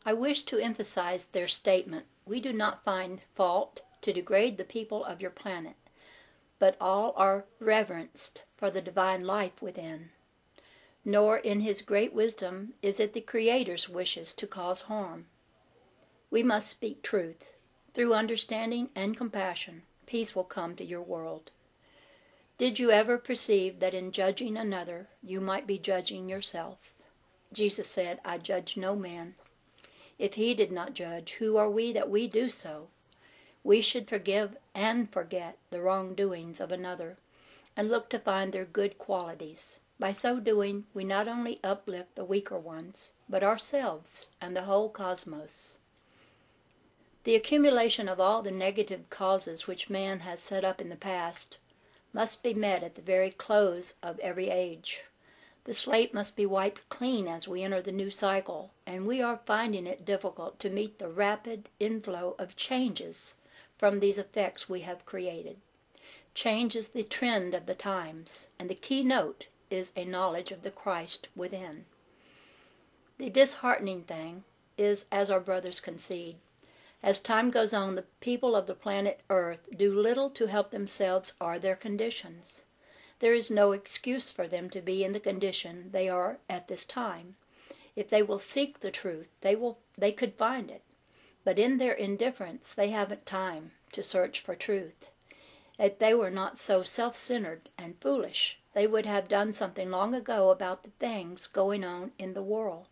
I wish to emphasize their statement. We do not find fault to degrade the people of your planet, but all are reverenced for the divine life within. Nor in his great wisdom is it the Creator's wishes to cause harm. We must speak truth. Through understanding and compassion, peace will come to your world. Did you ever perceive that in judging another, you might be judging yourself? Jesus said, I judge no man. If he did not judge, who are we that we do so? We should forgive and forget the wrongdoings of another, and look to find their good qualities. By so doing, we not only uplift the weaker ones, but ourselves and the whole cosmos. The accumulation of all the negative causes which man has set up in the past must be met at the very close of every age. The slate must be wiped clean as we enter the new cycle, and we are finding it difficult to meet the rapid inflow of changes from these effects we have created. Change is the trend of the times, and the keynote is a knowledge of the Christ within. The disheartening thing is, as our brothers concede, as time goes on, the people of the planet Earth do little to help themselves or their conditions. There is no excuse for them to be in the condition they are at this time. If they will seek the truth, they could find it. But in their indifference, they haven't time to search for truth. If they were not so self-centered and foolish, they would have done something long ago about the things going on in the world.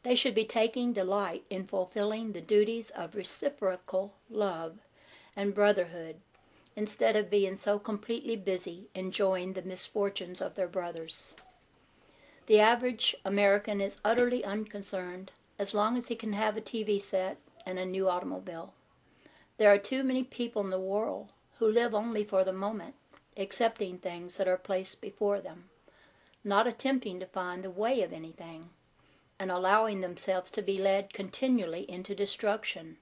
They should be taking delight in fulfilling the duties of reciprocal love and brotherhood, instead of being so completely busy enjoying the misfortunes of their brothers. The average American is utterly unconcerned as long as he can have a TV set and a new automobile. There are too many people in the world who live only for the moment, accepting things that are placed before them, not attempting to find the way of anything, and allowing themselves to be led continually into destruction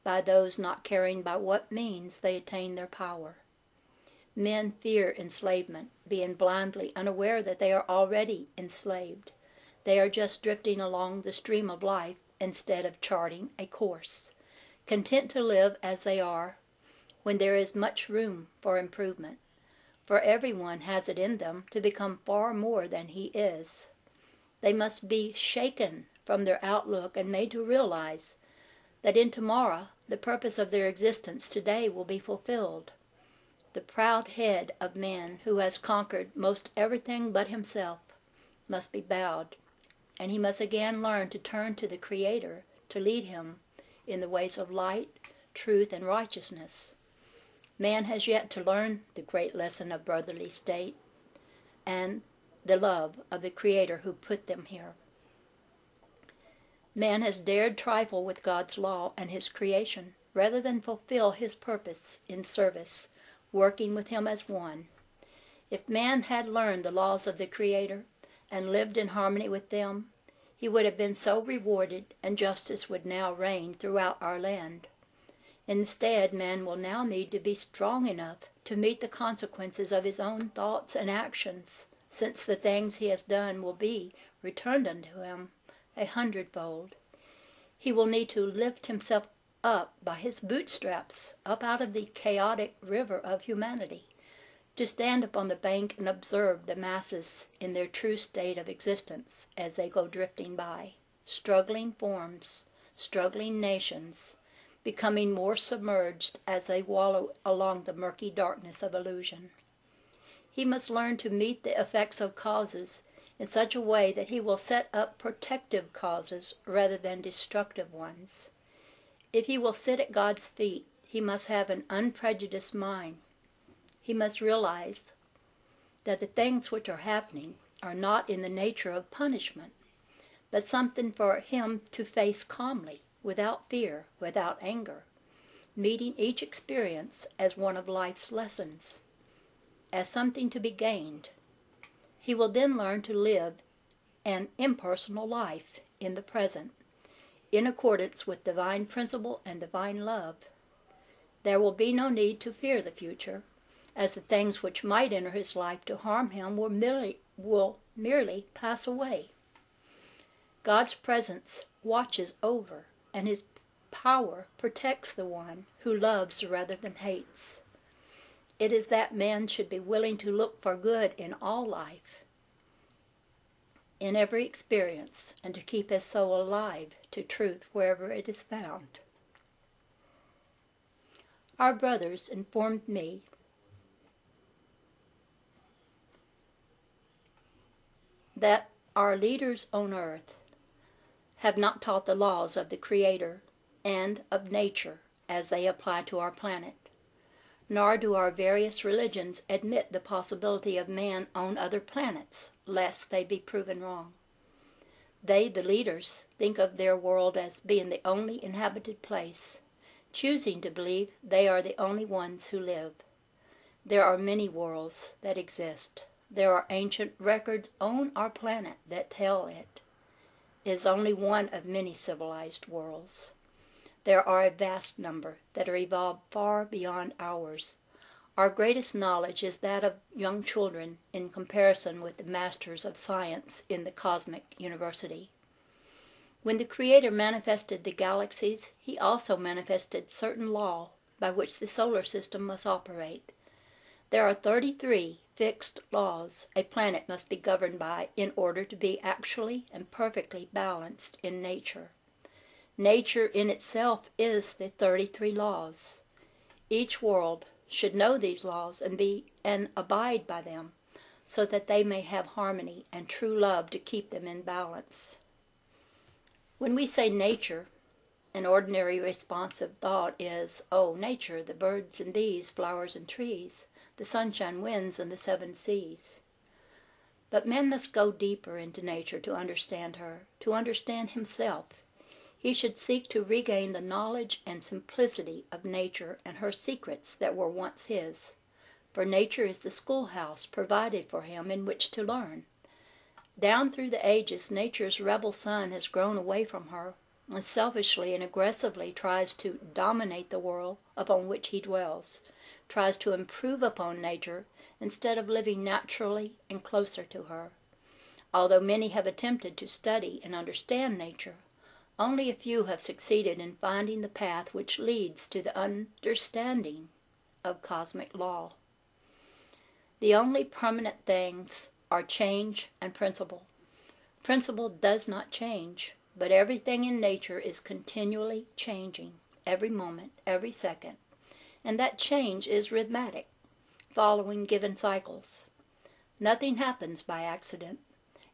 by those not caring by what means they attain their power. Men fear enslavement, being blindly unaware that they are already enslaved. They are just drifting along the stream of life instead of charting a course, content to live as they are when there is much room for improvement, for everyone has it in them to become far more than he is. They must be shaken from their outlook and made to realize that in tomorrow the purpose of their existence today will be fulfilled. The proud head of man who has conquered most everything but himself must be bowed, and he must again learn to turn to the Creator to lead him in the ways of light, truth, and righteousness. Man has yet to learn the great lesson of brotherly state and the love of the Creator who put them here. Man has dared trifle with God's law and his creation, rather than fulfill his purpose in service, working with him as one. If man had learned the laws of the Creator and lived in harmony with them, he would have been so rewarded, and justice would now reign throughout our land. Instead, man will now need to be strong enough to meet the consequences of his own thoughts and actions, since the things he has done will be returned unto him 100-fold. He will need to lift himself up by his bootstraps, up out of the chaotic river of humanity, to stand upon the bank and observe the masses in their true state of existence as they go drifting by, struggling forms, struggling nations, becoming more submerged as they wallow along the murky darkness of illusion. He must learn to meet the effects of causes in such a way that he will set up protective causes rather than destructive ones. If he will sit at God's feet, he must have an unprejudiced mind. He must realize that the things which are happening are not in the nature of punishment, but something for him to face calmly, without fear, without anger, meeting each experience as one of life's lessons, as something to be gained. He will then learn to live an impersonal life in the present, in accordance with divine principle and divine love. There will be no need to fear the future, as the things which might enter his life to harm him will merely pass away. God's presence watches over, and his power protects the one who loves rather than hates. It is that man should be willing to look for good in all life, in every experience, and to keep his soul alive to truth wherever it is found. Our brothers informed me that our leaders on earth have not taught the laws of the Creator and of nature as they apply to our planet, nor do our various religions admit the possibility of man on other planets, lest they be proven wrong. They, the leaders, think of their world as being the only inhabited place, choosing to believe they are the only ones who live. There are many worlds that exist. There are ancient records on our planet that tell it is only one of many civilized worlds. There are a vast number that are evolved far beyond ours. Our greatest knowledge is that of young children in comparison with the masters of science in the cosmic university. When the Creator manifested the galaxies, he also manifested certain law by which the solar system must operate. There are 33 fixed laws a planet must be governed by in order to be actually and perfectly balanced in nature. Nature in itself is the 33 laws. Each world should know these laws and abide by them, so that they may have harmony and true love to keep them in balance. When we say nature, an ordinary responsive thought is, oh, nature, the birds and bees, flowers and trees, the sunshine, winds, and the 7 seas. But man must go deeper into nature to understand her, to understand himself. He should seek to regain the knowledge and simplicity of nature and her secrets that were once his. For nature is the schoolhouse provided for him in which to learn. Down through the ages, nature's rebel son has grown away from her, and selfishly and aggressively tries to dominate the world upon which he dwells, tries to improve upon nature instead of living naturally and closer to her. Although many have attempted to study and understand nature, only a few have succeeded in finding the path which leads to the understanding of cosmic law. The only permanent things are change and principle. Principle does not change, but everything in nature is continually changing, every moment, every second, and that change is rhythmic, following given cycles. Nothing happens by accident.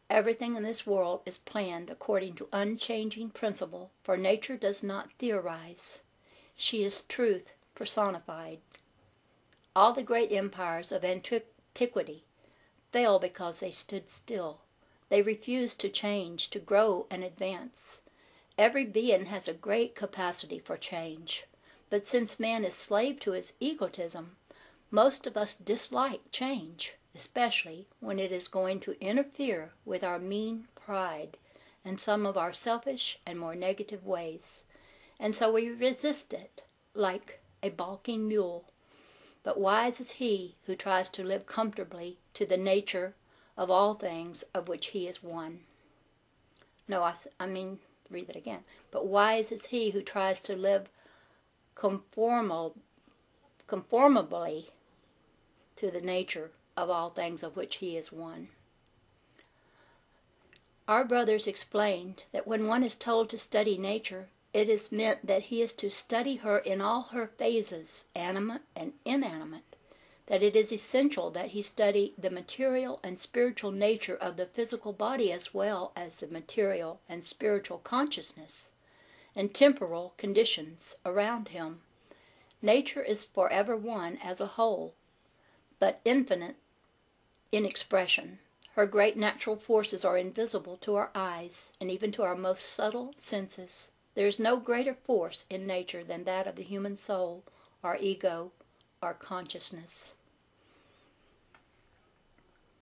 Everything in this world is planned according to unchanging principle, for nature does not theorize. She is truth personified. All the great empires of antiquity fell because they stood still. They refused to change, to grow and advance. Every being has a great capacity for change, but since man is slave to his egotism, most of us dislike change, especially when it is going to interfere with our mean pride and some of our selfish and more negative ways, and so we resist it like a balking mule. But wise is he who tries to live comfortably to the nature of all things of which he is one. Read that again. But wise is he who tries to live conformably to the nature of all things of which he is one. Our brothers explained that when one is told to study nature, it is meant that he is to study her in all her phases, animate and inanimate, that it is essential that he study the material and spiritual nature of the physical body as well as the material and spiritual consciousness and temporal conditions around him. Nature is forever one as a whole, but infinite in expression. Her great natural forces are invisible to our eyes and even to our most subtle senses. There is no greater force in nature than that of the human soul, our ego, our consciousness.